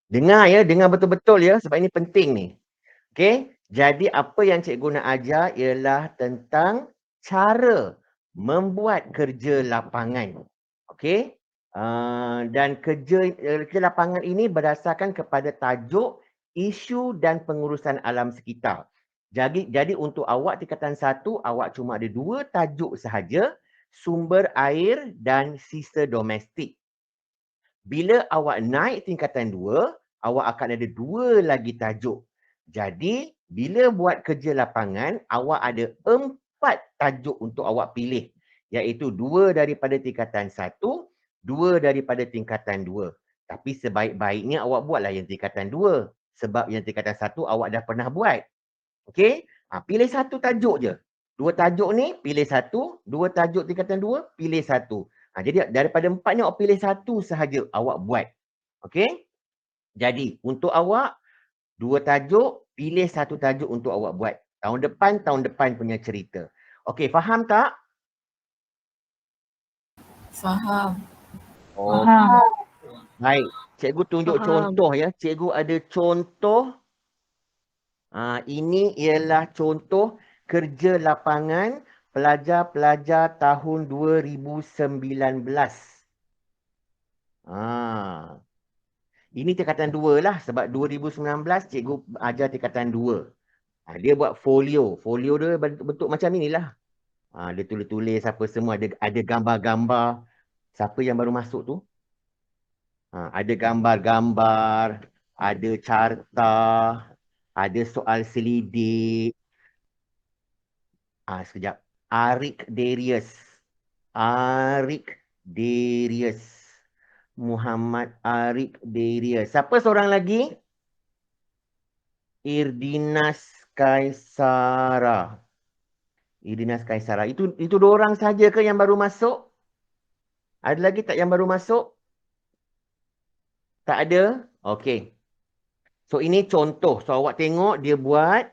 Dengar ya, dengar betul-betul ya sebab ini penting ni. Okey, jadi apa yang cikgu nak ajar ialah tentang cara membuat kerja lapangan. Okey, dan kerja lapangan ini berdasarkan kepada tajuk, isu dan pengurusan alam sekitar. Jadi untuk awak tingkatan 1, awak cuma ada 2 tajuk sahaja, sumber air dan sisa domestik. Bila awak naik tingkatan 2, awak akan ada 2 lagi tajuk. Jadi, bila buat kerja lapangan, awak ada 4 tajuk untuk awak pilih. Iaitu 2 daripada tingkatan 1, 2 daripada tingkatan 2. Tapi sebaik-baiknya awak buatlah yang tingkatan 2. Sebab yang tingkatan 1 awak dah pernah buat. Okey? Pilih satu tajuk je. 2 tajuk ni, pilih satu. 2 tajuk tingkatan 2, pilih satu. Jadi daripada 4 ni awak pilih satu sahaja awak buat. Okey? Jadi untuk awak, 2 tajuk, pilih satu tajuk untuk awak buat. Tahun depan punya cerita. Okey, faham tak? Faham. Okey. Baik. Cikgu tunjuk Faham. contoh ya. Cikgu ada contoh. Ini ialah contoh kerja lapangan pelajar-pelajar tahun 2019. Ini tingkatan 2 lah sebab 2019 cikgu ajar tingkatan 2. Dia buat folio. Folio dia bentuk macam inilah. Dia tulis-tulis apa semua. Ada gambar-gambar. Siapa yang baru masuk tu? Ada gambar-gambar. Ada carta. Ada soal selidik. Sekejap. Arik Darius. Muhammad Arik Darius. Siapa seorang lagi? Irdinas Kaisara. Itu 2 orang saja ke yang baru masuk? Ada lagi tak yang baru masuk? Tak ada? Okey. So ini contoh. So awak tengok dia buat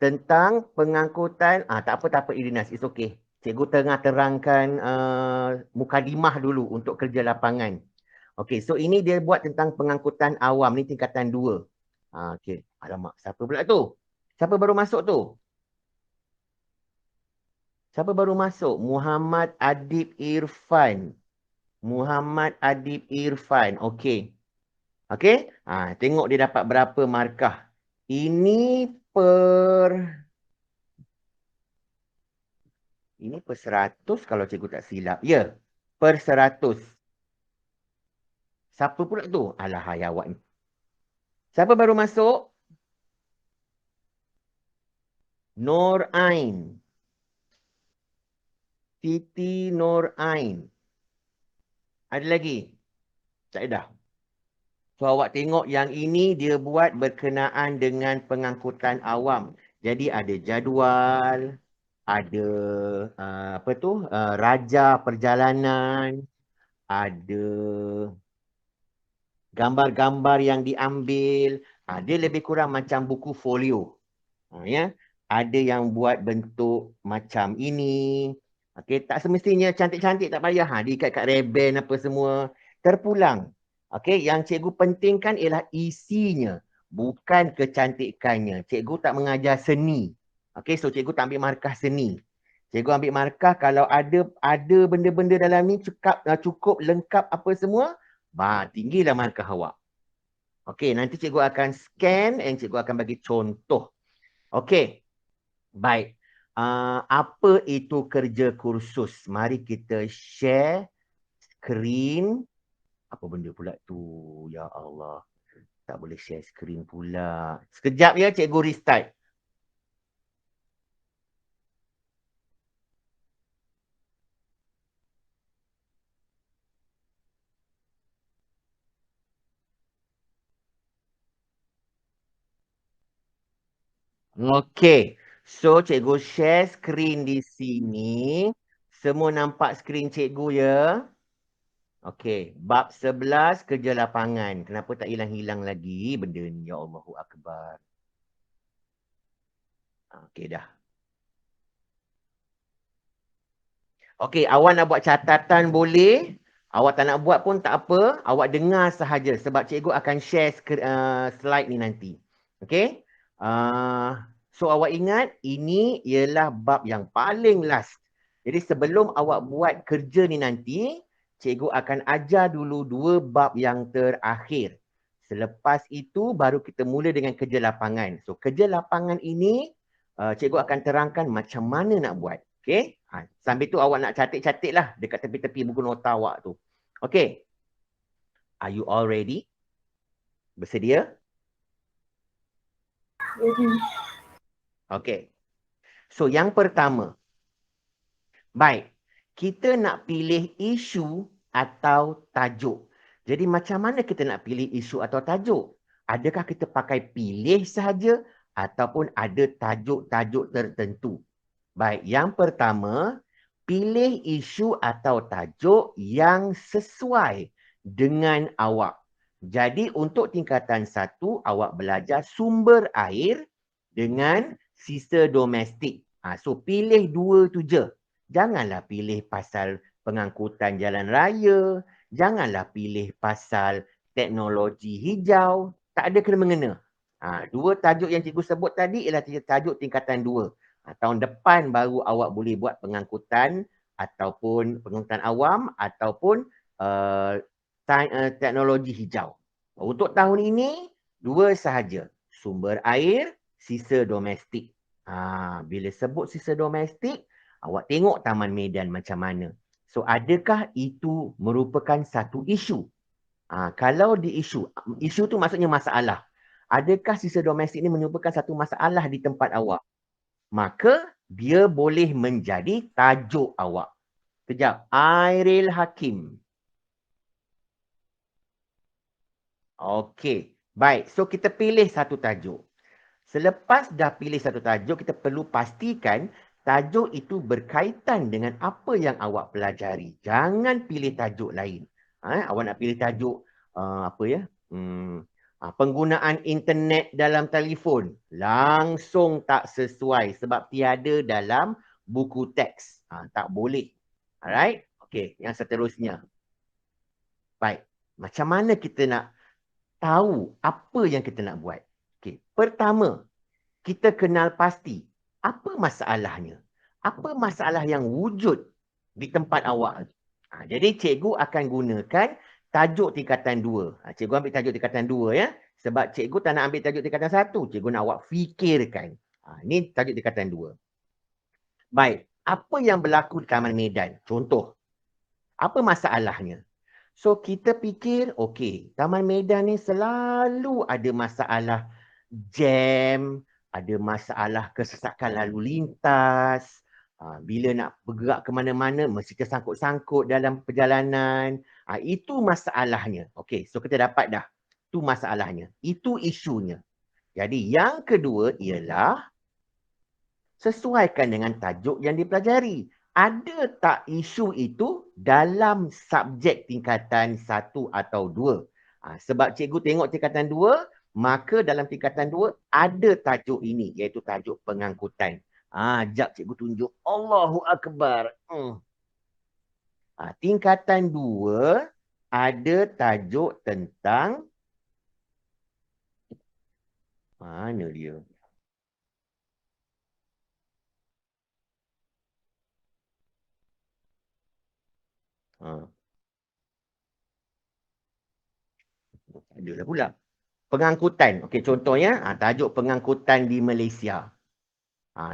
tentang pengangkutan. Tak apa Irdinas. It's okay. Cikgu tengah terangkan mukadimah dulu untuk kerja lapangan. Okey, so ini dia buat tentang pengangkutan awam. Ni tingkatan 2. Okey. Alamak, siapa pula tu? Siapa baru masuk tu? Siapa baru masuk? Muhammad Adib Irfan. Okey. Okey. Tengok dia dapat berapa markah. Ini per 100 kalau cikgu tak silap. Ya, per 100. Siapa pula tu? Alah, hai awak ni. Siapa baru masuk? Nur Ain. Siti Nur Ain. Ada lagi? Tak ada. So awak tengok yang ini dia buat berkenaan dengan pengangkutan awam. Jadi ada jadual, ada raja perjalanan, ada gambar-gambar yang diambil. Dia lebih kurang macam buku folio. Ya. Ada yang buat bentuk macam ini. Okey, tak semestinya cantik-cantik, tak payah. Diikat kat reben apa semua. Terpulang. Okey, yang cikgu pentingkan ialah isinya, bukan kecantikannya. Cikgu tak mengajar seni. Okey, so cikgu tak ambil markah seni. Cikgu ambil markah kalau ada benda-benda dalam ni cukup lengkap apa semua, tinggilah markah awak. Okey, nanti cikgu akan scan dan cikgu akan bagi contoh. Okey. Baik. Apa itu kerja kursus? Mari kita share screen. Apa benda pula tu? Ya Allah. Tak boleh share screen pula. Sekejap ya, cikgu restart. Okey. So, cikgu share screen di sini. Semua nampak screen cikgu ya? Okey. Bab 11 kerja lapangan. Kenapa tak hilang-hilang lagi benda ni? Ya Allahu Akbar. Okey dah. Okey, awak nak buat catatan boleh. Awak tak nak buat pun tak apa, awak dengar sahaja sebab cikgu akan share slide ni nanti. Okay? So awak ingat ini ialah bab yang paling last. Jadi sebelum awak buat kerja ni nanti, cikgu akan ajar dulu 2 bab yang terakhir. Selepas itu baru kita mula dengan kerja lapangan. So kerja lapangan ini cikgu akan terangkan macam mana nak buat. Okay? Sambil tu awak nak catik-catik lah dekat tepi-tepi buku nota awak tu. Okay. Are you all ready? Bersedia? Ready. Okay. So yang pertama. Baik. Kita nak pilih isu atau tajuk. Jadi macam mana kita nak pilih isu atau tajuk? Adakah kita pakai pilih sahaja ataupun ada tajuk-tajuk tertentu? Baik, yang pertama, pilih isu atau tajuk yang sesuai dengan awak. Jadi untuk tingkatan 1, awak belajar sumber air dengan sisa domestik. So pilih 2 tu je. Janganlah pilih pasal pengangkutan jalan raya, janganlah pilih pasal teknologi hijau, tak ada kena-mengena. 2 tajuk yang cikgu sebut tadi ialah tajuk tingkatan 2. Tahun depan baru awak boleh buat pengangkutan ataupun pengangkutan awam ataupun teknologi hijau. Untuk tahun ini, 2 sahaja. Sumber air, sisa domestik. Bila sebut sisa domestik, awak tengok Taman Medan macam mana. So adakah itu merupakan satu isu? Kalau di isu tu maksudnya masalah. Adakah sisa domestik ini merupakan satu masalah di tempat awak? Maka dia boleh menjadi tajuk awak. Kejap, Airil Hakim. Okey, baik. So kita pilih satu tajuk. Selepas dah pilih satu tajuk, kita perlu pastikan tajuk itu berkaitan dengan apa yang awak pelajari. Jangan pilih tajuk lain. Awak nak pilih tajuk penggunaan internet dalam telefon. Langsung tak sesuai sebab tiada dalam buku teks. Tak boleh. Alright? Okey, yang seterusnya. Baik. Macam mana kita nak tahu apa yang kita nak buat? Okey, pertama, kita kenal pasti apa masalahnya. Apa masalah yang wujud di tempat awak? Jadi cikgu akan gunakan tajuk tingkatan 2. Cikgu ambil tajuk tingkatan 2 ya. Sebab cikgu tak nak ambil tajuk tingkatan 1. Cikgu nak awak fikirkan. Ini tajuk tingkatan 2. Baik, apa yang berlaku di Taman Medan? Contoh, apa masalahnya? So kita fikir, okey, Taman Medan ni selalu ada masalah jam, ada masalah kesesakan lalu lintas. Bila nak bergerak ke mana-mana, mesti tersangkut-sangkut dalam perjalanan. Itu masalahnya. Okey, so kita dapat dah. Itu masalahnya. Itu isunya. Jadi yang kedua ialah sesuaikan dengan tajuk yang dipelajari. Ada tak isu itu dalam subjek tingkatan 1 atau 2? Sebab cikgu tengok tingkatan 2, maka dalam tingkatan 2 ada tajuk ini, iaitu tajuk pengangkutan. Jap cikgu tunjuk. Allahu Akbar. Tingkatan 2 ada tajuk tentang mana dia? Adalah pula. Pengangkutan. Okey, contohnya tajuk pengangkutan di Malaysia.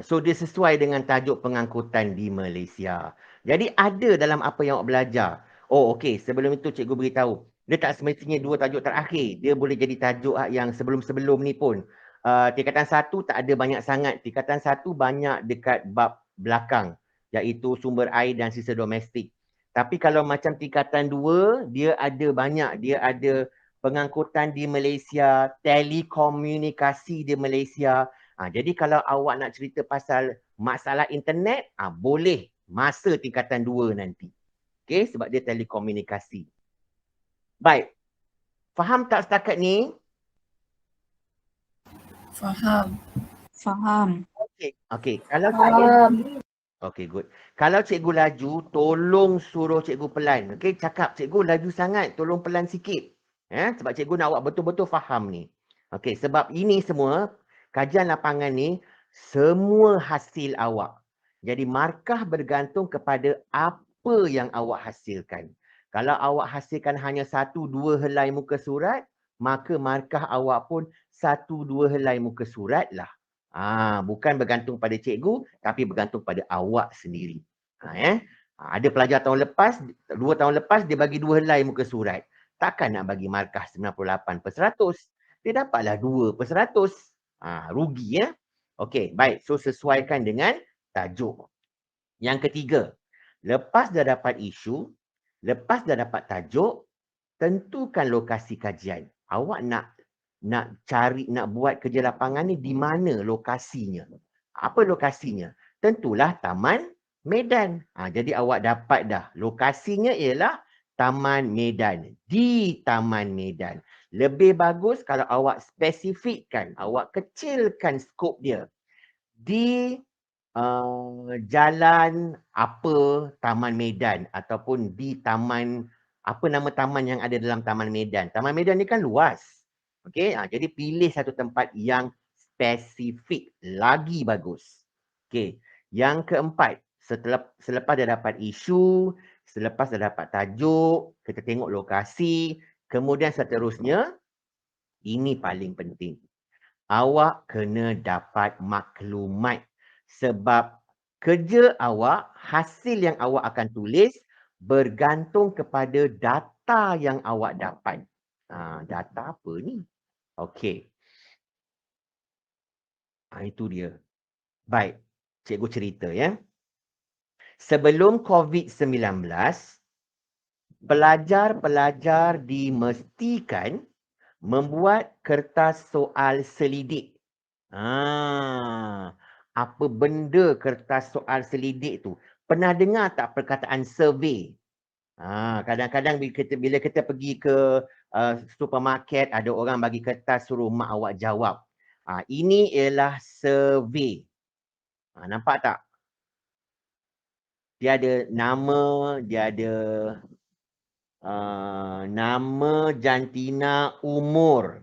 So dia sesuai dengan tajuk pengangkutan di Malaysia. Jadi ada dalam apa yang awak belajar. Oh okey, sebelum itu cikgu beritahu. Dia tak semestinya 2 tajuk terakhir. Dia boleh jadi tajuk yang sebelum-sebelum ni pun. Tingkatan 1 tak ada banyak sangat. Tingkatan 1 banyak dekat bab belakang. Iaitu sumber air dan sisa domestik. Tapi kalau macam tingkatan 2, dia ada banyak. Dia ada pengangkutan di Malaysia, telekomunikasi di Malaysia. Jadi kalau awak nak cerita pasal masalah internet, boleh masa tingkatan 2 nanti. Okey, sebab dia telekomunikasi. Baik. Faham tak setakat ni? Faham. Faham. Okey. Kalau Faham. Okay, good. Kalau cikgu laju, tolong suruh cikgu pelan. Okay, cakap cikgu laju sangat, tolong pelan sikit. Sebab cikgu nak awak betul-betul faham ni. Okay, sebab ini semua, kajian lapangan ni, semua hasil awak. Jadi markah bergantung kepada apa yang awak hasilkan. Kalau awak hasilkan hanya 1-2 helai muka surat, maka markah awak pun 1-2 helai muka surat lah. Bukan bergantung pada cikgu, tapi bergantung pada awak sendiri. Ada pelajar tahun lepas, 2 tahun lepas, dia bagi 2 helai muka surat. Takkan nak bagi markah 98%. Dia dapatlah 2%. Rugi ya. Okey, baik. So sesuaikan dengan tajuk. Yang ketiga, lepas dah dapat isu, lepas dah dapat tajuk, tentukan lokasi kajian. Awak nak buat kerja lapangan ni di mana lokasinya? Apa lokasinya? Tentulah Taman Medan. Jadi awak dapat dah. Lokasinya ialah Taman Medan. Di Taman Medan. Lebih bagus kalau awak spesifikkan, awak kecilkan skop dia. Di jalan apa Taman Medan ataupun di taman, apa nama taman yang ada dalam Taman Medan. Taman Medan ni kan luas. Okey, jadi pilih satu tempat yang spesifik, lagi bagus. Okey, yang keempat, selepas dah dapat isu, selepas dah dapat tajuk, kita tengok lokasi, kemudian seterusnya, ini paling penting. Awak kena dapat maklumat sebab kerja awak, hasil yang awak akan tulis bergantung kepada data yang awak dapat. Data apa ni? Okey. Itu dia. Baik, cikgu cerita ya. Sebelum COVID-19, pelajar-pelajar dimestikan membuat kertas soal selidik. Apa benda kertas soal selidik tu? Pernah dengar tak perkataan survey? Kadang-kadang bila kita pergi ke supermarket, ada orang bagi kertas suruh mak awak jawab. Ini ialah survey. Nampak tak? Dia ada nama, dia ada nama, jantina, umur.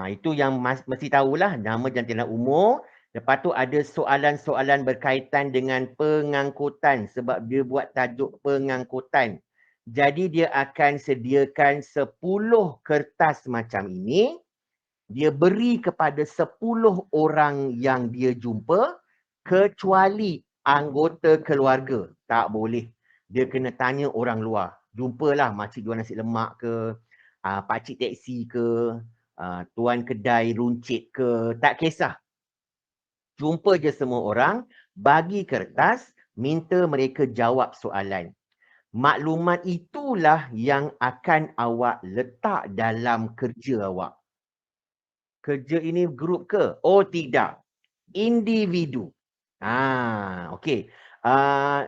Itu yang mesti tahulah, nama, jantina, umur. Lepas tu ada soalan-soalan berkaitan dengan pengangkutan sebab dia buat tajuk pengangkutan. Jadi dia akan sediakan 10 kertas macam ini. Dia beri kepada 10 orang yang dia jumpa kecuali anggota keluarga. Tak boleh. Dia kena tanya orang luar. Jumpalah makcik jual nasi lemak ke, pakcik teksi ke, tuan kedai runcit ke, tak kisah. Jumpa je semua orang, bagi kertas, minta mereka jawab soalan. Maklumat itulah yang akan awak letak dalam kerja awak. Kerja ini grup ke? Oh tidak. Individu. Okey.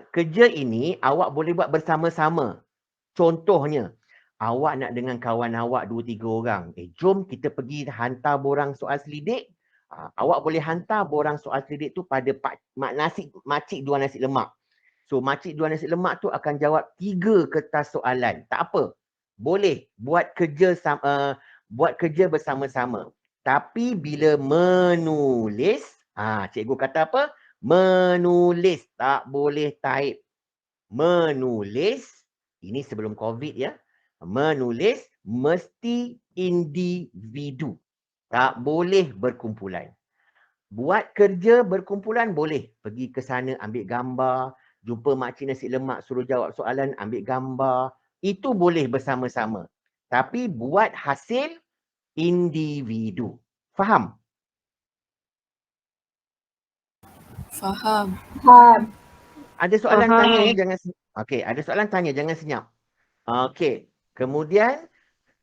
Kerja ini awak boleh buat bersama-sama. Contohnya, awak nak dengan kawan awak 2-3 orang. Jom kita pergi hantar borang soal selidik. Awak boleh hantar borang soal selidik tu pada makcik jual nasi lemak. So makcik jual nasi lemak tu akan jawab 3 kertas soalan. Tak apa. Boleh buat kerja bersama-sama. Tapi bila menulis, cikgu kata apa? Menulis, tak boleh type. Menulis, ini sebelum COVID ya. Menulis mesti individu. Tak boleh berkumpulan. Buat kerja berkumpulan boleh. Pergi ke sana ambil gambar, jumpa makcik nasi lemak suruh jawab soalan, ambil gambar. Itu boleh bersama-sama. Tapi buat hasil individu. Faham? Faham. Ada soalan tanya ya, jangan okey, ada soalan tanya, jangan senyap. Okey. Kemudian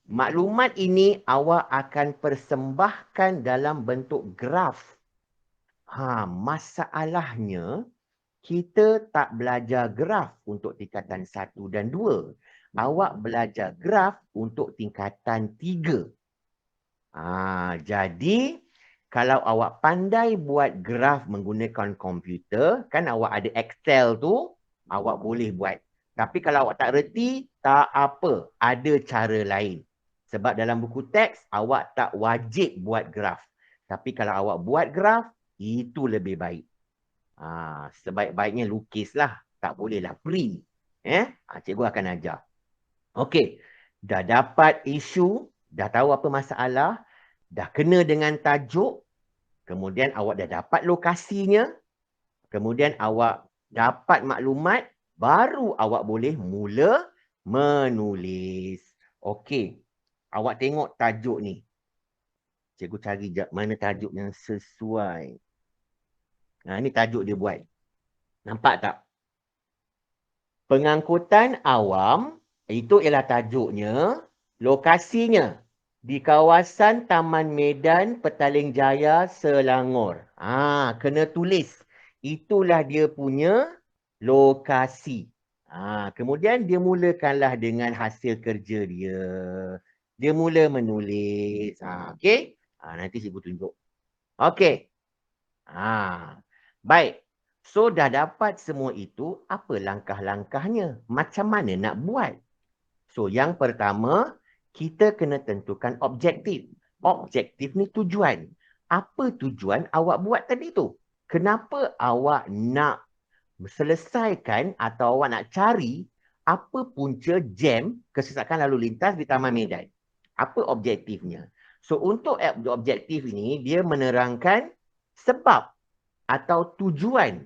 maklumat ini awak akan persembahkan dalam bentuk graf. Masalahnya kita tak belajar graf untuk tingkatan 1 dan 2. Awak belajar graf untuk tingkatan 3. Jadi kalau awak pandai buat graf menggunakan komputer, kan awak ada Excel tu, awak boleh buat. Tapi kalau awak tak reti, tak apa. Ada cara lain. Sebab dalam buku teks, awak tak wajib buat graf. Tapi kalau awak buat graf, itu lebih baik. Sebaik-baiknya lukislah. Tak bolehlah print. Cikgu akan ajar. Okey. Dah dapat isu, dah tahu apa masalah, dah kena dengan tajuk, kemudian awak dah dapat lokasinya, kemudian awak dapat maklumat, baru awak boleh mula menulis. Okey. Awak tengok tajuk ni. Cikgu cari jap mana tajuk yang sesuai. Ini tajuk dia buat. Nampak tak? Pengangkutan awam, itu ialah tajuknya, lokasinya di kawasan Taman Medan Petaling Jaya, Selangor. Kena tulis. Itulah dia punya lokasi. Kemudian dia mulakanlah dengan hasil kerja dia. Dia mula menulis. Okey? Nanti cikgu tunjuk. Okey. Baik. So dah dapat semua itu, apa langkah-langkahnya? Macam mana nak buat? So yang pertama, kita kena tentukan objektif. Objektif ni tujuan. Apa tujuan awak buat tadi tu? Kenapa awak nak selesaikan atau awak nak cari apa punca jam kesesakan lalu lintas di Taman Medan? Apa objektifnya? So untuk objektif ini, dia menerangkan sebab atau tujuan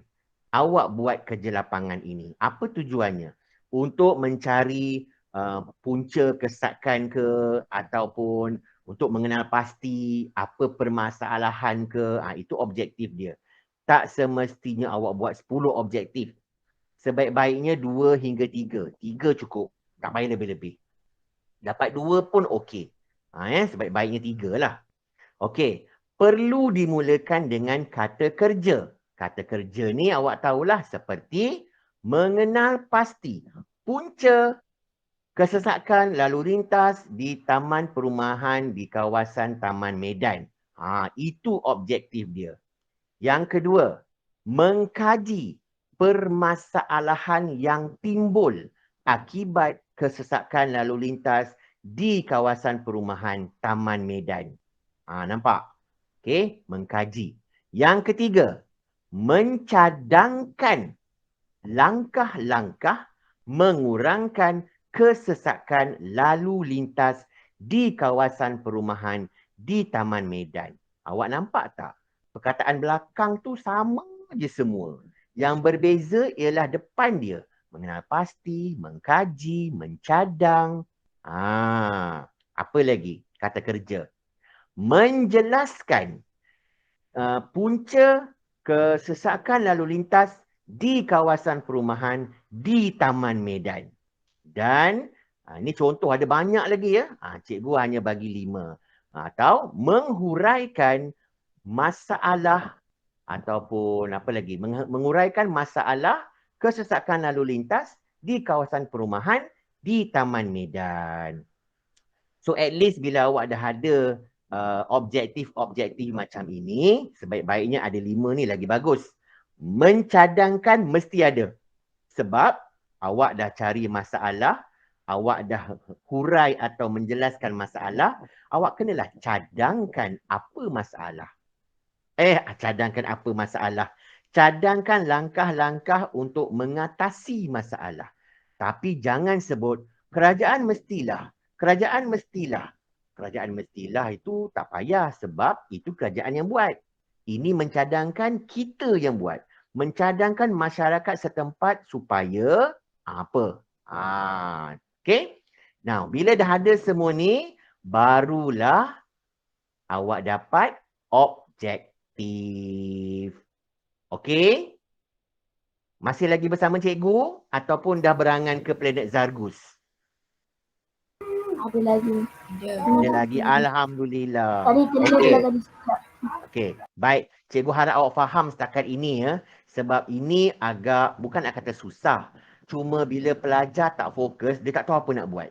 awak buat kerja lapangan ini. Apa tujuannya? Untuk mencari punca kesakan ke, ataupun untuk mengenal pasti apa permasalahan ke. Itu objektif dia. Tak semestinya awak buat 10 objektif. Sebaik-baiknya 2 hingga 3. 3 cukup. Tak payah lebih-lebih. Dapat 2 pun okey. Sebaik-baiknya 3 lah. Okey. Perlu dimulakan dengan kata kerja. Kata kerja ni awak tahulah seperti mengenal pasti punca kesesakan lalu lintas di taman perumahan di kawasan Taman Medan. Itu objektif dia. Yang kedua, mengkaji permasalahan yang timbul akibat kesesakan lalu lintas di kawasan perumahan Taman Medan. Nampak? Okey, mengkaji. Yang ketiga, mencadangkan langkah-langkah mengurangkan kesesakan lalu lintas di kawasan perumahan di Taman Medan. Awak nampak tak? Perkataan belakang tu sama je semua. Yang berbeza ialah depan dia. Mengenal pasti, mengkaji, mencadang. Apa lagi? Kata kerja. Menjelaskan punca kesesakan lalu lintas di kawasan perumahan di Taman Medan. Dan ini contoh, ada banyak lagi ya. Cikgu hanya bagi 5. Atau menghuraikan masalah ataupun apa lagi? Menguraikan masalah kesesakan lalu lintas di kawasan perumahan di Taman Medan. So at least bila awak dah ada objektif-objektif macam ini, sebaik-baiknya ada 5 ni lagi bagus. Mencadangkan mesti ada. Sebab awak dah cari masalah, awak dah hurai atau menjelaskan masalah, awak kenalah cadangkan apa masalah. Cadangkan apa masalah. Cadangkan langkah-langkah untuk mengatasi masalah. Tapi jangan sebut kerajaan mestilah. Kerajaan mestilah. Kerajaan mestilah itu tak payah sebab itu kerajaan yang buat. Ini mencadangkan kita yang buat. Mencadangkan masyarakat setempat supaya apa? Okay? Now, bila dah ada semua ni, barulah awak dapat objektif. Okey? Masih lagi bersama cikgu ataupun dah berangan ke planet Zargus? Ada lagi. Ada lagi. Alhamdulillah. Tadi kita tadi. Okey, baik. Cikgu harap awak faham setakat ini ya. Sebab ini agak, bukan nak kata susah. Cuma bila pelajar tak fokus, dia tak tahu apa nak buat.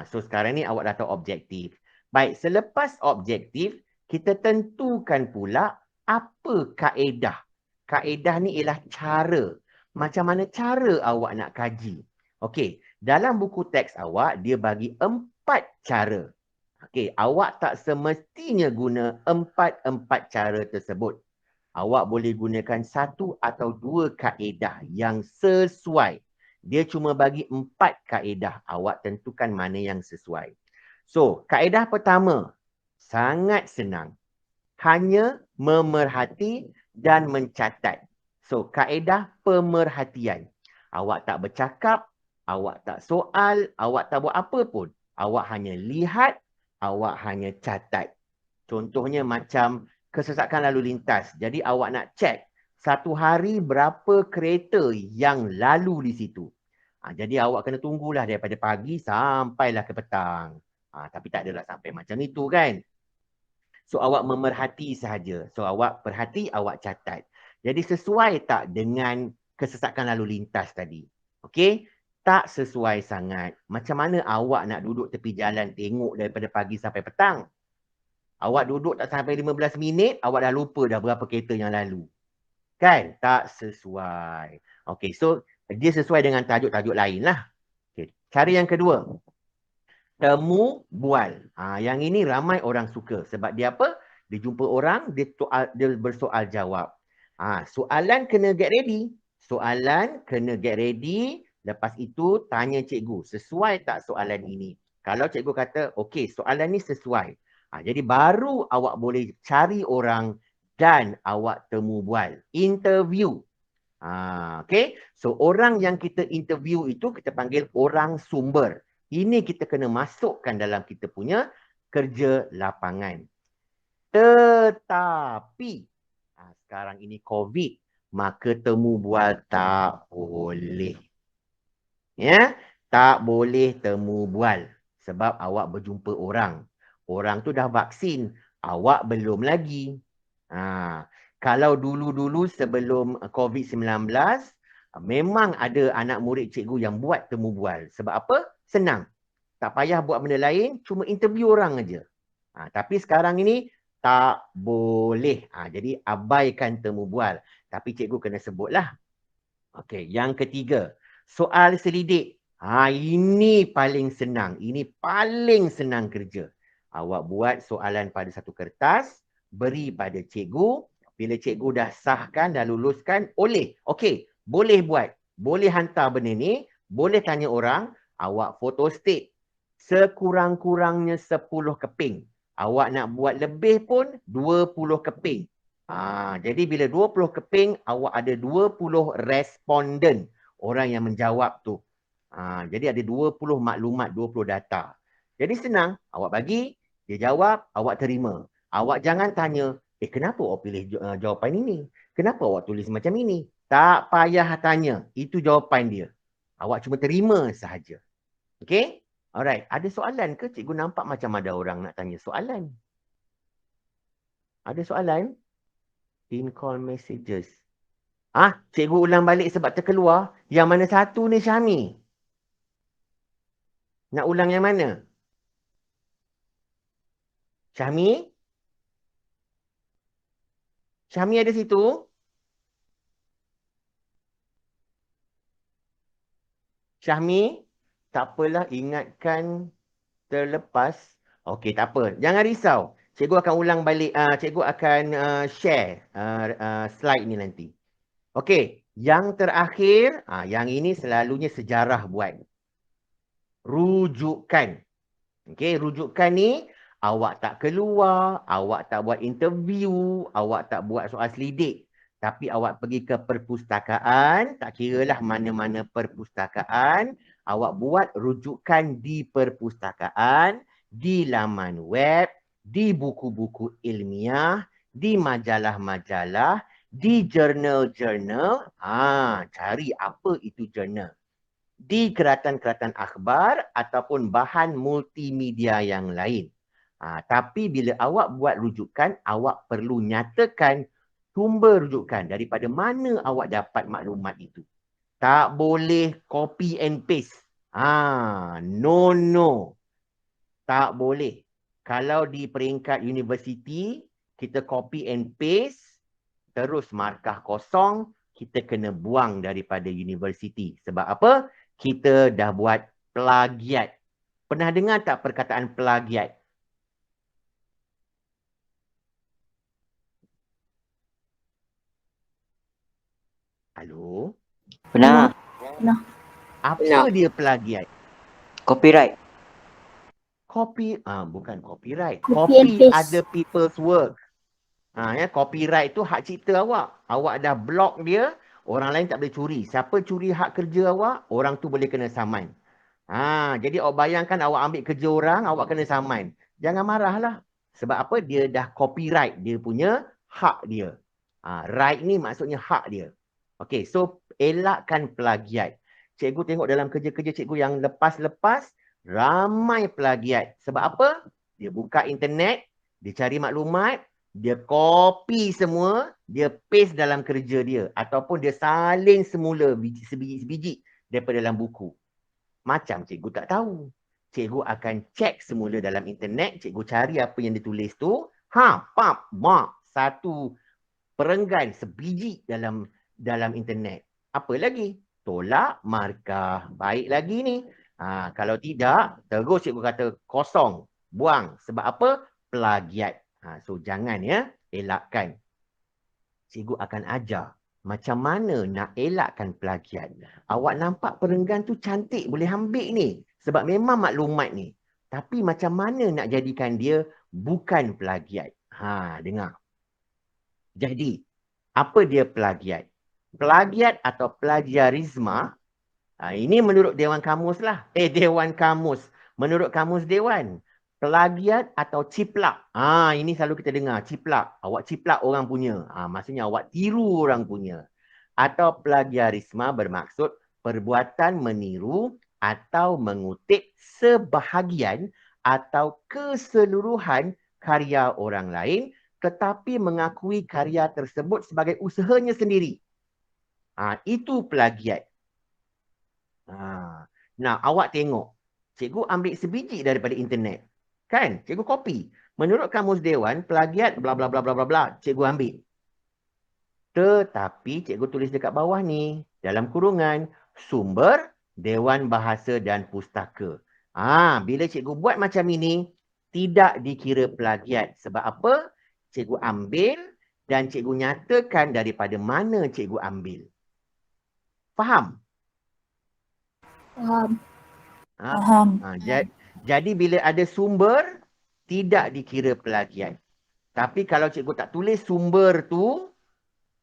So sekarang ni awak dah tahu objektif. Baik, selepas objektif, kita tentukan pula apa kaedah. Kaedah ni ialah cara. Macam mana cara awak nak kaji. Okey, dalam buku teks awak, dia bagi 4 cara. Okey, awak tak semestinya guna 4 cara tersebut. Awak boleh gunakan 1 atau 2 kaedah yang sesuai. Dia cuma bagi 4 kaedah. Awak tentukan mana yang sesuai. So, kaedah pertama, sangat senang. Hanya memerhati dan mencatat. So, kaedah pemerhatian. Awak tak bercakap, awak tak soal, awak tak buat apa pun. Awak hanya lihat, awak hanya catat. Contohnya macam kesesakan lalu lintas. Jadi awak nak cek satu hari berapa kereta yang lalu di situ. Jadi awak kena tunggulah daripada pagi sampailah ke petang. Tapi tak adalah sampai macam itu kan. So awak memerhati sahaja. So awak perhati, awak catat. Jadi sesuai tak dengan kesesakan lalu lintas tadi? Okey? Tak sesuai sangat. Macam mana awak nak duduk tepi jalan tengok daripada pagi sampai petang? Awak duduk tak sampai 15 minit, awak dah lupa dah berapa kereta yang lalu. Kan? Tak sesuai. Okey, so dia sesuai dengan tajuk-tajuk lain lah. Okay. Cara yang kedua, temu bual. Yang ini ramai orang suka. Sebab dia apa? Dia jumpa orang, dia bersoal jawab. Soalan kena get ready. Soalan kena get ready. Lepas itu tanya cikgu, sesuai tak soalan ini? Kalau cikgu kata, okey, soalan ni sesuai. Jadi baru awak boleh cari orang dan awak temu bual. Interview. Okay. So orang yang kita interview itu kita panggil orang sumber. Ini kita kena masukkan dalam kita punya kerja lapangan. Tetapi sekarang ini COVID, maka temu bual tak boleh. Ya, tak boleh temu bual sebab awak berjumpa orang. Orang tu dah vaksin, awak belum lagi. Kalau dulu-dulu sebelum COVID-19, memang ada anak murid cikgu yang buat temu bual. Sebab apa? Senang. Tak payah buat benda lain, cuma interview orang aja. Tapi sekarang ini tak boleh. Jadi abaikan temu bual. Tapi cikgu kena sebutlah. Okey, yang ketiga, soal selidik. Ini paling senang. Ini paling senang kerja. Awak buat soalan pada satu kertas, beri pada cikgu. Bila cikgu dah sahkan, dah luluskan, okey, boleh buat. Boleh hantar benda ni, boleh tanya orang, awak photostate. Sekurang-kurangnya 10 keping. Awak nak buat lebih pun 20 keping. Jadi bila 20 keping, awak ada 20 responden. Orang yang menjawab tu. Jadi ada 20 maklumat, 20 data. Jadi senang, awak bagi, dia jawab, awak terima. Awak jangan tanya, kenapa awak pilih jawapan ini? Kenapa awak tulis macam ini? Tak payah tanya, itu jawapan dia. Awak cuma terima sahaja. Okay? Alright, ada soalan ke? Cikgu nampak macam ada orang nak tanya soalan. Ada soalan? In call messages. Cikgu ulang balik sebab terkeluar. Yang mana satu ni Syahmi? Nak ulang yang mana? Syahmi? Syahmi ada situ? Syahmi? Tak apalah, ingatkan terlepas. Okey, tak apa. Jangan risau. Cikgu akan ulang balik. Cikgu akan share slide ni nanti. Okey, yang terakhir. Yang ini selalunya sejarah buat. Rujukan. Okey, rujukan ni awak tak keluar, awak tak buat interview, awak tak buat soal selidik. Tapi awak pergi ke perpustakaan, tak kiralah mana-mana perpustakaan, awak buat rujukan di perpustakaan, di laman web, di buku-buku ilmiah, di majalah-majalah, di jurnal-jurnal. Cari apa itu jurnal. Di keratan-keratan akhbar ataupun bahan multimedia yang lain. Tapi bila awak buat rujukan, awak perlu nyatakan sumber rujukan daripada mana awak dapat maklumat itu. Tak boleh copy and paste. No. Tak boleh. Kalau di peringkat universiti, kita copy and paste, terus markah kosong, kita kena buang daripada universiti. Sebab apa? Kita dah buat plagiat. Pernah dengar tak perkataan plagiat? Halo? Pernah. Pernah. Apa dia plagiat? Copyright. Bukan copyright. Copy and Copy paste. other people's work. Copyright tu hak cipta awak. Awak dah block dia, orang lain tak boleh curi. Siapa curi hak kerja awak, orang tu boleh kena saman. Jadi awak bayangkan awak ambil kerja orang, awak kena saman. Jangan marahlah. Sebab apa? Dia dah copyright dia punya hak dia. Right ni maksudnya hak dia. Okay, so elakkan plagiat. Cikgu tengok dalam kerja-kerja cikgu yang lepas-lepas, ramai plagiat. Sebab apa? Dia buka internet, dia cari maklumat, dia copy semua, dia paste dalam kerja dia. Ataupun dia salin semula sebiji-sebiji daripada dalam buku. Macam cikgu tak tahu. Cikgu akan cek semula dalam internet, cikgu cari apa yang ditulis tu. Satu perenggan sebiji dalam internet. Apa lagi? Tolak markah. Baik lagi ni. Kalau tidak, terus cikgu kata kosong. Buang. Sebab apa? Plagiat. So jangan ya, elakkan. Cikgu akan ajar macam mana nak elakkan plagiat. Awak nampak perenggan tu cantik, boleh ambil ni. Sebab memang maklumat ni. Tapi macam mana nak jadikan dia bukan plagiat? Dengar. Jadi, apa dia plagiat? Plagiat atau plagiarisma, ini menurut Dewan Kamus lah. Dewan Kamus. Menurut Kamus Dewan. Plagiat atau ciplak. Ini selalu kita dengar. Ciplak. Awak ciplak orang punya. Maksudnya awak tiru orang punya. Atau plagiarisma bermaksud perbuatan meniru atau mengutip sebahagian atau keseluruhan karya orang lain tetapi mengakui karya tersebut sebagai usahanya sendiri. Itu plagiat. Nah, awak tengok. Cikgu ambil sebiji daripada internet. Kan? Cikgu copy. Menurut Kamus Dewan, plagiat bla bla bla bla bla bla. Cikgu ambil. Tetapi cikgu tulis dekat bawah ni. Dalam kurungan. Sumber Dewan Bahasa dan Pustaka. Bila cikgu buat macam ini, tidak dikira plagiat. Sebab apa? Cikgu ambil dan cikgu nyatakan daripada mana cikgu ambil. Faham? Faham. Faham. Jadi bila ada sumber, tidak dikira plagiat. Tapi kalau cikgu tak tulis sumber tu,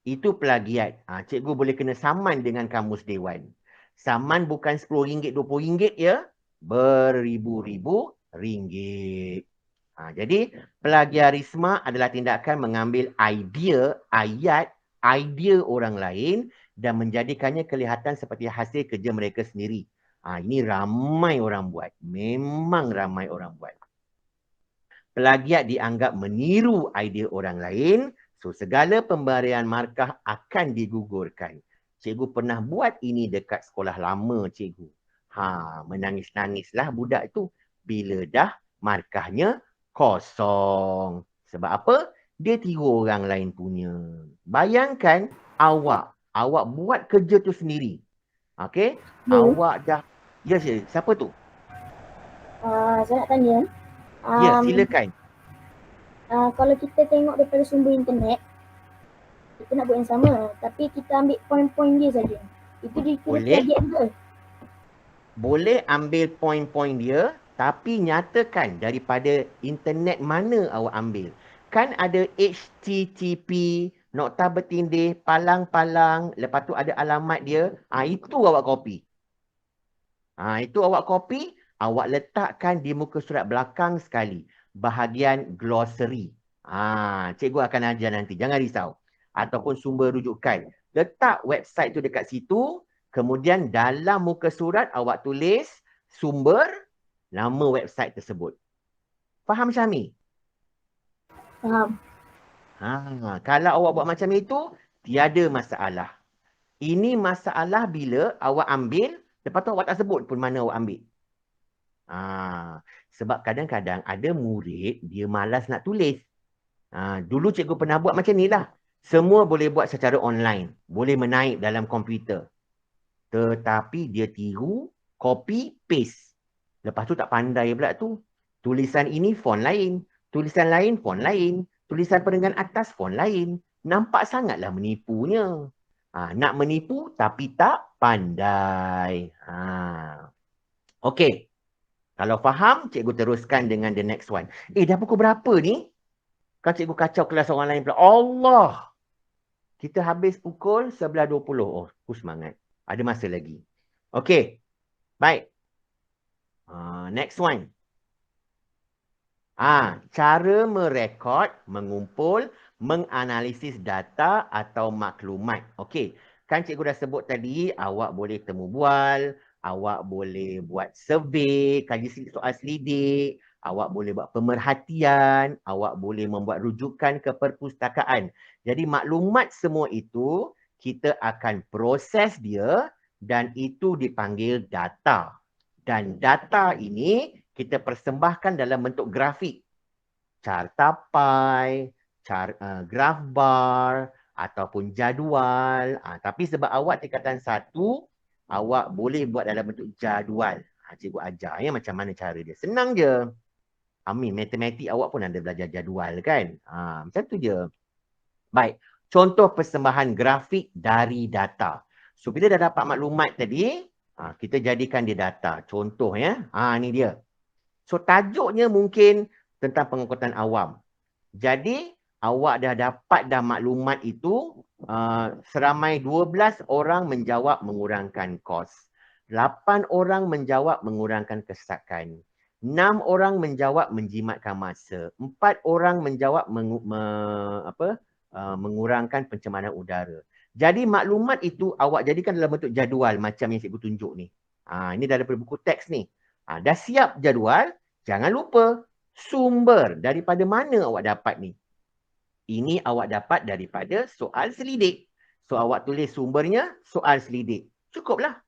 itu plagiat. Cikgu boleh kena saman dengan Kamus Dewan. Saman bukan RM10, RM20 ya. Beribu-ribu ringgit. Jadi, plagiarisme adalah tindakan mengambil idea, idea orang lain dan menjadikannya kelihatan seperti hasil kerja mereka sendiri. Ini ramai orang buat. Memang ramai orang buat. Plagiat dianggap meniru idea orang lain, so segala pemberian markah akan digugurkan. Cikgu pernah buat ini dekat sekolah lama cikgu. Menangis-nangislah budak tu bila dah markahnya kosong. Sebab apa? Dia tiru orang lain punya. Bayangkan awak buat kerja tu sendiri. Okey? Awak dah... Ya, siapa tu? Saya nak tanya. Ya, silakan. Kalau kita tengok daripada sumber internet, kita nak buat yang sama. Tapi kita ambil poin-poin dia saja. Itu dikira plagiat juga. Boleh ambil poin-poin dia, tapi nyatakan daripada internet mana awak ambil. Kan ada HTTP, nokta bertindih, palang-palang, lepas tu ada alamat dia. Itu awak copy. Itu awak copy, awak letakkan di muka surat belakang sekali. Bahagian glossary. Cikgu akan ajar nanti, jangan risau. Ataupun sumber rujukan. Letak website tu dekat situ, kemudian dalam muka surat awak tulis sumber, nama website tersebut. Faham Syami? Faham. Kalau awak buat macam itu, tiada masalah. Ini masalah bila awak ambil, lepas tu awak tak sebut pun mana awak ambil. Sebab kadang-kadang ada murid dia malas nak tulis. Dulu cikgu pernah buat macam ni lah. Semua boleh buat secara online. Boleh menaip dalam komputer. Tetapi dia tiru, copy, paste. Lepas tu tak pandai pula tu. Tulisan ini font lain. Tulisan lain font lain. Tulisan perenggan atas font lain. Nampak sangatlah menipunya. Nak menipu tapi tak pandai. Okey. Kalau faham, cikgu teruskan dengan the next one. Dah pukul berapa ni? Kan cikgu kacau kelas orang lain pula. Allah! Kita habis pukul 11.20. Oh, aku semangat. Ada masa lagi. Okey. Baik. Next one. Cara merekod, mengumpul, menganalisis data atau maklumat. Okey. Kan cikgu dah sebut tadi, awak boleh temu bual, awak boleh buat survey, kaji soal selidik, awak boleh buat pemerhatian, awak boleh membuat rujukan ke perpustakaan. Jadi maklumat semua itu, kita akan proses dia dan itu dipanggil data. Dan data ini kita persembahkan dalam bentuk grafik. Carta pie, graf bar, ataupun jadual. Tapi sebab awak tingkatan 1, awak boleh buat dalam bentuk jadual. Cikgu ajar ya macam mana cara dia. Senang je. Matematik awak pun ada belajar jadual kan. Macam tu je. Baik. Contoh persembahan grafik dari data. So, bila dah dapat maklumat tadi, kita jadikan dia data. Contoh ya. Ni dia. So, tajuknya mungkin tentang pengangkutan awam. Jadi, awak dah dapat maklumat itu, seramai 12 orang menjawab mengurangkan kos. 8 orang menjawab mengurangkan kesesakan. 6 orang menjawab menjimatkan masa. 4 orang menjawab mengurangkan pencemaran udara. Jadi maklumat itu awak jadikan dalam bentuk jadual macam yang cikgu tunjuk ni. Ini dah daripada buku teks ni. Dah siap jadual, jangan lupa sumber daripada mana awak dapat ni. Ini awak dapat daripada soal selidik. So awak tulis sumbernya soal selidik. Cukuplah.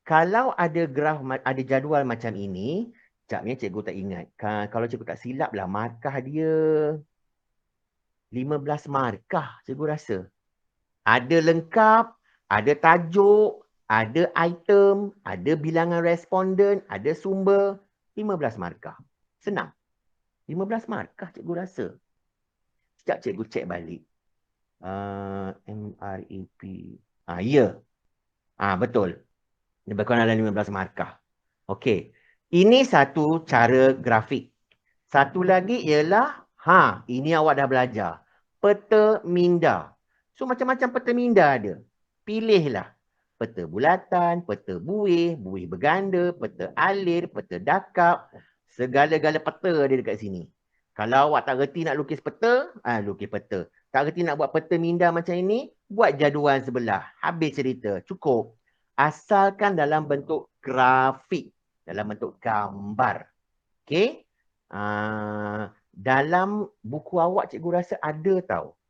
Kalau ada graf, ada jadual macam ini, sekejapnya cikgu tak ingat. Kalau cikgu tak silap lah, markah dia 15 markah cikgu rasa. Ada lengkap, ada tajuk, ada item, ada bilangan responden, ada sumber. 15 markah. Senang. 15 markah cikgu rasa. Sekejap cikgu cek balik. MREP. Ya. Betul. Lebih kurang dalam 15 markah. Okey. Ini satu cara grafik. Satu lagi ialah, ini awak dah belajar. Peta minda. So, macam-macam peta minda ada. Pilihlah. Peta bulatan, peta buih, buih berganda, peta alir, peta dakap. Segala-gala peta ada dekat sini. Kalau awak tak reti nak lukis peta, lukis peta. Tak reti nak buat peta minda macam ini, buat jadual sebelah. Habis cerita. Cukup. Asalkan dalam bentuk grafik. Dalam bentuk gambar. Okey? Dalam buku awak cikgu rasa ada tau.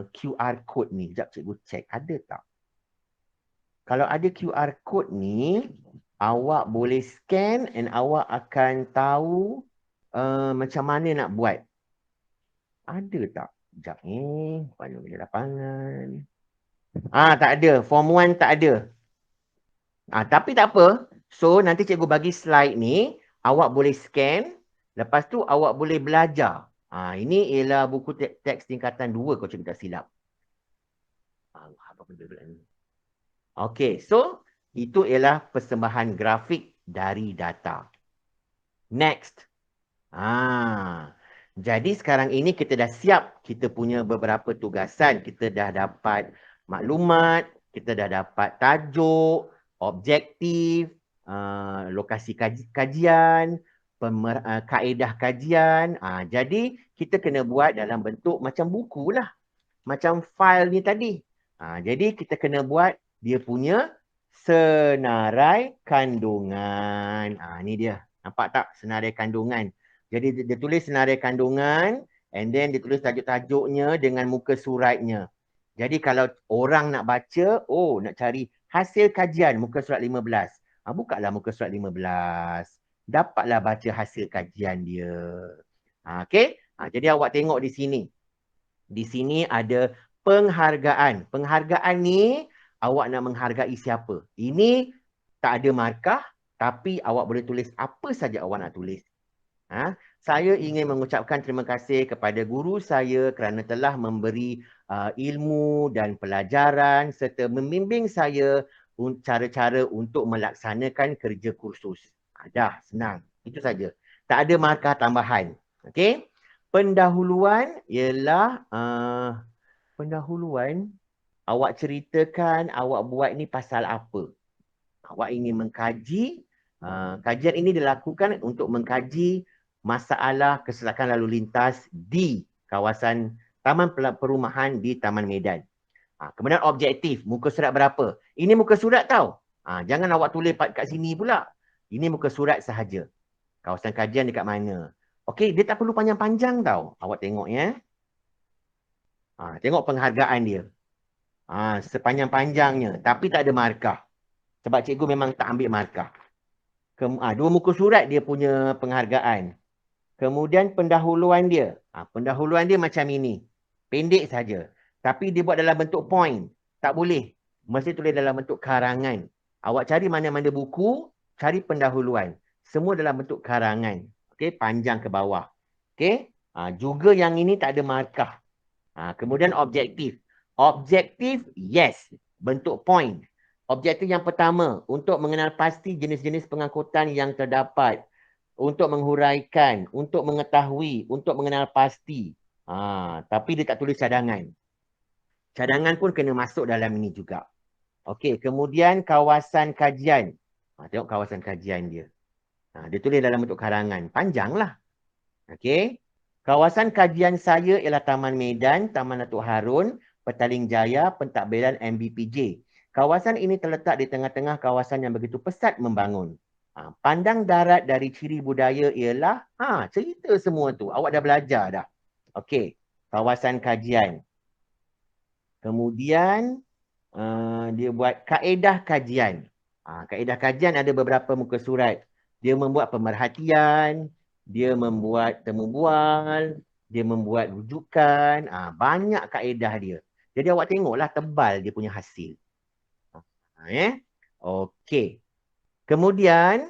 QR code ni. Sekejap cikgu cek. Ada tak? Kalau ada QR code ni, awak boleh scan and awak akan tahu macam mana nak buat. Ada tak? Sekejap ni. Panjang bila lapangan. Tak ada. Form 1 tak ada. Tapi tak apa. So, nanti cikgu bagi slide ni. Awak boleh scan. Lepas tu, awak boleh belajar. Ini ialah buku teks tingkatan 2 kalau cikgu tak silap. Apa benda ni? Okey, so itu ialah persembahan grafik dari data. Next. Jadi sekarang ini kita dah siap. Kita punya beberapa tugasan. Kita dah dapat maklumat. Kita dah dapat tajuk, objektif, lokasi kajian, kaedah kajian. Jadi kita kena buat dalam bentuk macam buku lah. Macam file ni tadi. Jadi kita kena buat dia punya senarai kandungan. Ni dia. Nampak tak senarai kandungan? Jadi dia tulis senarai kandungan and then dia tulis tajuk-tajuknya dengan muka suratnya. Jadi kalau orang nak baca, nak cari hasil kajian muka surat 15. Bukalah muka surat 15. dapatlah baca hasil kajian dia. Okey? Jadi awak tengok di sini. Di sini ada penghargaan. Penghargaan ni awak nak menghargai siapa? Ini tak ada markah tapi awak boleh tulis apa saja awak nak tulis. Saya ingin mengucapkan terima kasih kepada guru saya kerana telah memberi ilmu dan pelajaran serta membimbing saya cara-cara untuk melaksanakan kerja kursus. Dah, senang. Itu saja. Tak ada markah tambahan. Okey? Pendahuluan ialah pendahuluan awak ceritakan awak buat ni pasal apa. Awak ingin mengkaji, kajian ini dilakukan untuk mengkaji masalah kecelakaan lalu lintas di kawasan Taman Perumahan di Taman Medan. Kemudian objektif, muka surat berapa? Ini muka surat tau. Jangan awak tulis kat sini pula. Ini muka surat sahaja. Kawasan kajian dekat mana? Okey, dia tak perlu panjang-panjang tau. Awak tengok ya. Tengok penghargaan dia. Sepanjang-panjangnya. Tapi tak ada markah. Sebab cikgu memang tak ambil markah. Dua muka surat dia punya penghargaan. Kemudian pendahuluan dia. Pendahuluan dia macam ini. Pendek saja. Tapi dia buat dalam bentuk point. Tak boleh. Mesti tulis dalam bentuk karangan. Awak cari mana-mana buku, cari pendahuluan. Semua dalam bentuk karangan. Okey, panjang ke bawah. Okey. Juga yang ini tak ada markah. Kemudian objektif. Objektif, yes. Bentuk point. Objektif yang pertama, untuk mengenal pasti jenis-jenis pengangkutan yang terdapat. Untuk menghuraikan, untuk mengetahui, untuk mengenal pasti. Tapi dia tak tulis cadangan. Cadangan pun kena masuk dalam ini juga. Okey, kemudian kawasan kajian. Tengok kawasan kajian dia. Dia tulis dalam bentuk karangan. Panjanglah. Okey. Kawasan kajian saya ialah Taman Medan, Taman Datuk Harun, Petaling Jaya, Pentadbiran MBPJ. Kawasan ini terletak di tengah-tengah kawasan yang begitu pesat membangun. Pandang darat dari ciri budaya ialah, cerita semua tu. Awak dah belajar dah. Okey, kawasan kajian. Kemudian, dia buat kaedah kajian. Kaedah kajian ada beberapa muka surat. Dia membuat pemerhatian, dia membuat temu bual, dia membuat rujukan. Banyak kaedah dia. Jadi awak tengoklah tebal dia punya hasil. Okey. Kemudian,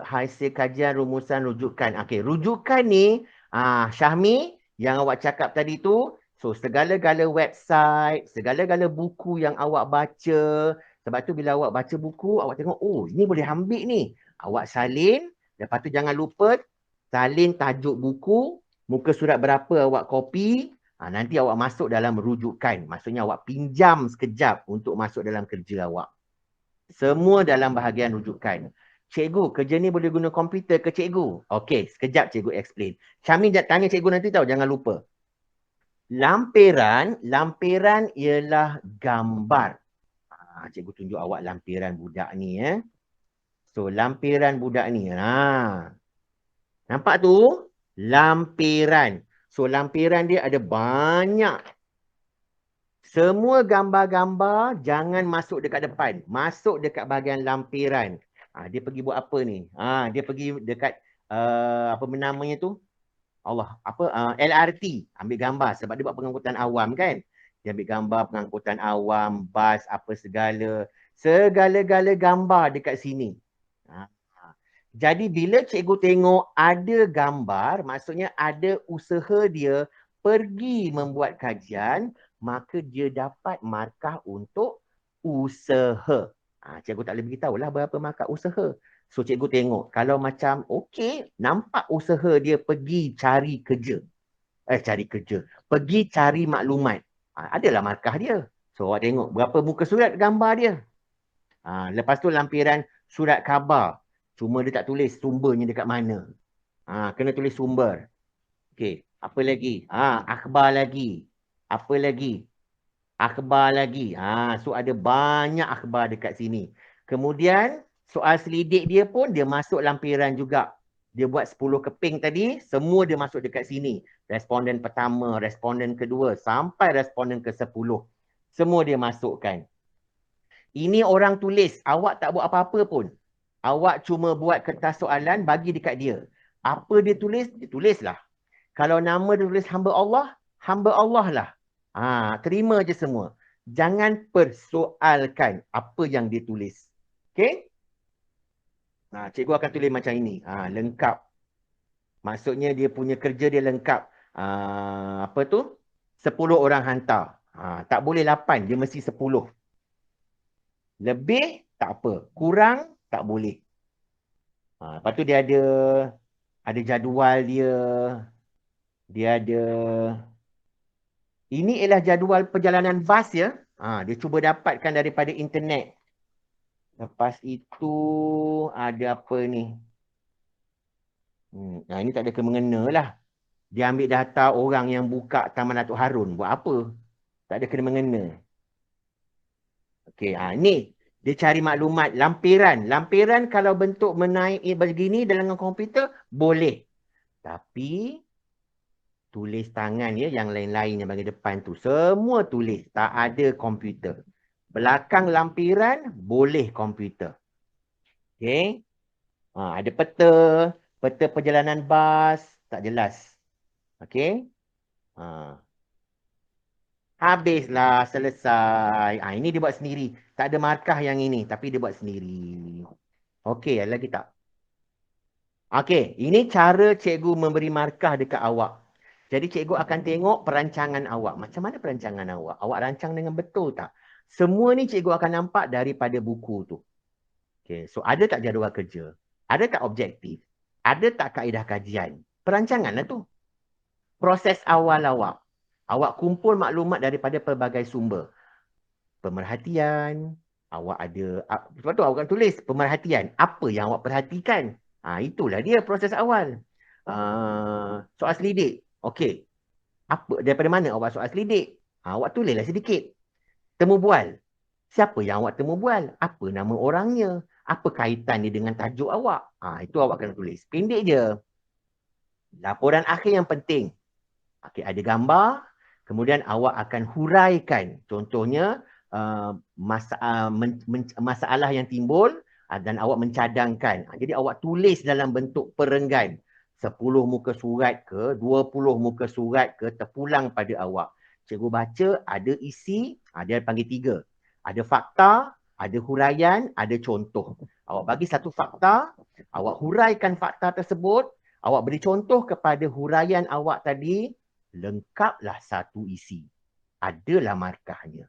hasil kajian rumusan rujukan. Okey, rujukan ni, Syahmi, yang awak cakap tadi tu, so segala-gala website, segala-gala buku yang awak baca. Sebab tu bila awak baca buku, awak tengok, oh ini boleh ambil ni. Awak salin, lepas tu jangan lupa salin tajuk buku, muka surat berapa awak copy, nanti awak masuk dalam rujukan. Maksudnya awak pinjam sekejap untuk masuk dalam kerja awak. Semua dalam bahagian rujukan. Cikgu, kerja ni boleh guna komputer ke cikgu? Okey, sekejap cikgu explain. Syami tanya cikgu nanti tahu, jangan lupa. Lampiran ialah gambar. Cikgu tunjuk awak lampiran budak ni. So, lampiran budak ni. Nampak tu? Lampiran. So, lampiran dia ada banyak. Semua gambar-gambar jangan masuk dekat depan. Masuk dekat bahagian lampiran. Dia pergi buat apa ni? Dia pergi dekat, apa namanya tu? LRT. Ambil gambar sebab dia buat pengangkutan awam kan? Dia ambil gambar pengangkutan awam, bas, apa segala. Segala-gala gambar dekat sini. Jadi bila cikgu tengok ada gambar, maksudnya ada usaha dia pergi membuat kajian, maka dia dapat markah untuk usaha. Cikgu tak boleh beritahu lah berapa markah usaha. So cikgu tengok, kalau macam okey, nampak usaha dia pergi cari kerja. Pergi cari maklumat. Adalah markah dia. So awak tengok berapa muka surat gambar dia. Lepas tu lampiran surat khabar. Cuma dia tak tulis sumbernya dekat mana. Kena tulis sumber. Okey, apa lagi? Akhbar lagi. Apa lagi? Akhbar lagi. So ada banyak akhbar dekat sini. Kemudian soal selidik dia pun dia masuk lampiran juga. Dia buat 10 keping tadi, semua dia masuk dekat sini. Responden pertama, responden kedua, sampai responden ke-10. Semua dia masukkan. Ini orang tulis, awak tak buat apa-apa pun. Awak cuma buat kertas soalan, bagi dekat dia. Apa dia tulislah. Kalau nama dia tulis hamba Allah lah. Terima je semua. Jangan persoalkan apa yang dia tulis. Okay? Cikgu akan tulis macam ini. Lengkap. Maksudnya dia punya kerja dia lengkap. 10 orang hantar. Tak boleh 8, dia mesti 10. Lebih tak apa. Kurang tak boleh. Lepas tu dia ada jadual dia. Dia ada. Ini ialah jadual perjalanan bas ya. Dia cuba dapatkan daripada internet. Lepas itu ada apa ni? Ini tak ada kena-mengena lah. Dia ambil data orang yang buka Taman Datuk Harun. Buat apa? Tak ada kena-mengena. Okey, ni. Dia cari maklumat lampiran. Lampiran kalau bentuk menaik begini dalam komputer, boleh. Tapi tulis tangan ya, yang lain-lain yang bahagian depan tu. Semua tulis. Tak ada komputer. Belakang lampiran, boleh komputer. Okey. Ada peta perjalanan bas. Tak jelas. Okey. Habislah, selesai. Ini dia buat sendiri. Tak ada markah yang ini. Tapi dia buat sendiri. Okey, ada lagi tak? Okey, ini cara cikgu memberi markah dekat awak. Jadi cikgu akan tengok perancangan awak. Macam mana perancangan awak? Awak rancang dengan betul tak? Semua ni cikgu akan nampak daripada buku tu. Okey, so ada tak jadual kerja? Ada tak objektif? Ada tak kaedah kajian? Perancangan lah tu. Proses awal awak. Awak kumpul maklumat daripada pelbagai sumber. Pemerhatian, awak ada, sebab tu awak akan tulis pemerhatian. Apa yang awak perhatikan? Itulah dia proses awal. Soal selidik. Okey. Daripada mana awak soal selidik? Awak tulislah sedikit. Temu bual. Siapa yang awak temu bual? Apa nama orangnya? Apa kaitan dia dengan tajuk awak? Itu awak kena tulis. Pendek je. Laporan akhir yang penting. Okey, ada gambar. Kemudian awak akan huraikan. Contohnya, masalah yang timbul dan awak mencadangkan. Jadi awak tulis dalam bentuk perenggan. 10 muka surat ke, 20 muka surat ke, terpulang pada awak. Cikgu baca, ada isi, dia panggil 3. Ada fakta, ada huraian, ada contoh. Awak bagi satu fakta, awak huraikan fakta tersebut, awak beri contoh kepada huraian awak tadi, lengkaplah satu isi. Adalah markahnya.